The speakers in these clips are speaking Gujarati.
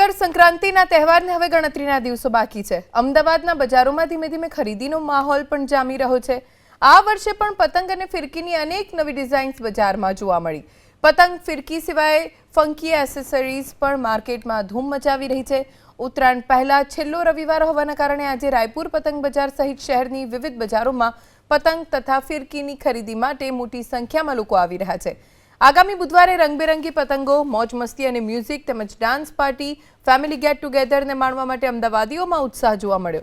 મકર સંક્રાંતિના તહેવારને હવે ગણતરીના દિવસો બાકી છે। અમદાવાદના બજારોમાં ધીમે ધીમે ખરીદીનો માહોલ પણ જામી રહ્યો છે। આ વર્ષે પણ પતંગ અને ફિરકીની અનેક નવી ડિઝાઇન્સ બજારમાં જોવા મળી। પતંગ ફિરકી સિવાય ફંકી એસેસરીઝ પણ માર્કેટમાં ધૂમ મચાવી રહી છે। ઉત્તરાયણ પહેલા છેલ્લો રવિવાર હોવાના કારણે આજે રાયપુર પતંગ બજાર સહિત શહેરની વિવિધ બજારોમાં પતંગ તથા ફિરકીની ખરીદી માટે મોટી સંખ્યામાં લોકો આવી રહ્યા છે। आगामी बुधवारे रंगबेरंगी पतंगों, मौज मस्ती और म्यूजिक तेमज dance party, family get together ने माणवा माटे अमदावादीओमां उत्साह जोवा मळ्यो।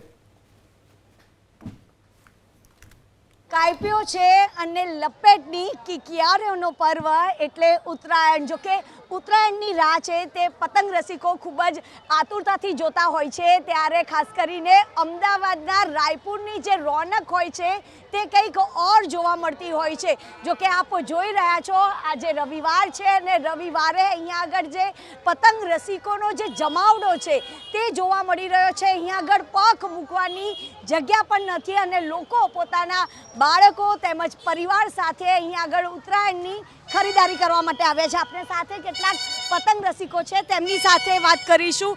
काप्यो छे अने लपेटनी किकियारोनो पर्व एटले उत्तरायण। जो के उत्तरायणनी राह छे ते पतंग रसिको खूब ज आतुरताथी जोता होय छे। त्यारे खास करीने अमदावादना रायपुरनी जे रौनक होय छे ते कंईक और जोवा मळती होय छे। जो के आप जोई रह्या छो आजे रविवार छे अने रविवारे अहींया आगळ जे पतंग रसिकोनो जे जमावड़ो छे ते जोवा मळी रह्यो छे। अहींया आगळ पग मूकवानी जग्या पण नथी अने लोको पोताना बाळको तेमज परिवार साथे अहींया आगळ उत्तरायणनी खरीदारी करवा माटे आव्या छे। आपणे साथे કેટલાક પતંગ રસિકો છે તેમની સાથે વાત કરીશું।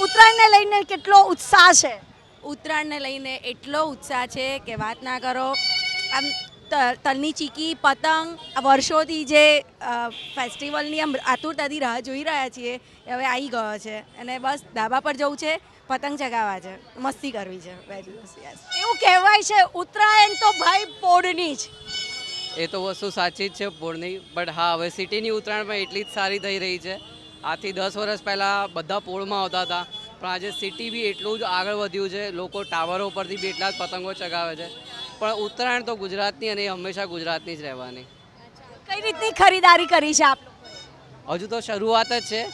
ઉત્તરાયણને લઈને કેટલો ઉત્સાહ છે? ઉત્તરાયણને લઈને એટલો ઉત્સાહ છે કે વાત ના કરો। આમ તલની ચીકી પતંગ વર્ષોથી જે ફેસ્ટિવલની આમ આતુરતાથી રાહ જોઈ રહ્યા છીએ એ હવે આવી ગયો છે અને બસ ધાબા પર જવું છે, પતંગ ચગાવવા છે, મસ્તી કરવી છે 2 દિવસ। એવું કહેવાય છે ઉત્તરાયણ તો ભાઈ પોળની જ। એ તો વસ્તુ સાચી જ છે પોળની, બટ હા હવે સિટીની ઉત્તરાયણ પણ એટલી જ સારી થઈ રહી છે। આથી 10 વર્ષ પહેલાં બધા પોળમાં આવતા હતા, પણ આજે સિટી બી એટલું જ આગળ વધ્યું છે। લોકો ટાવરો પરથી બી એટલા જ પતંગો ચગાવે છે, પણ ઉત્તરાયણ તો ગુજરાતની અને હંમેશા ગુજરાતની જ રહેવાની। કઈ રીતની ખરીદારી કરી છે આપ લોકો? હજુ તો શરૂઆત જ છે।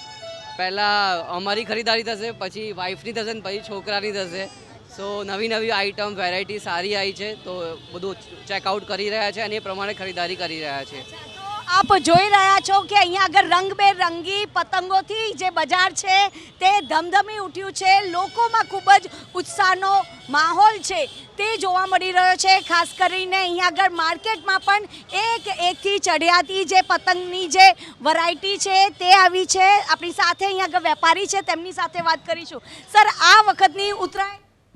પહેલાં અમારી ખરીદારી થશે, પછી વાઈફની થશે ને પછી છોકરાની થશે। સો નવી નવી આઇટમ વેરાયટી સારી આવી છે, તો બધું ચેકઆઉટ કરી રહ્યા છે અને એ પ્રમાણે ખરીદારી કરી રહ્યા છે। આપ જોઈ રહ્યા છો કે અહીંયા આગળ રંગબેરંગી પતંગોથી જે બજાર છે તે ધમધમી ઉઠ્યું છે। લોકોમાં ખૂબ જ ઉત્સાહનો માહોલ છે તે જોવા મળી રહ્યો છે। ખાસ કરીને અહીંયા આગળ માર્કેટમાં પણ એકથી ચડિયાતી જે પતંગની જે વેરાયટી છે તે આવી છે। આપણી સાથે અહીંયા આગળ વેપારી છે તેમની સાથે વાત કરીશું। સર, આ વખતની ઉત્તરાયણ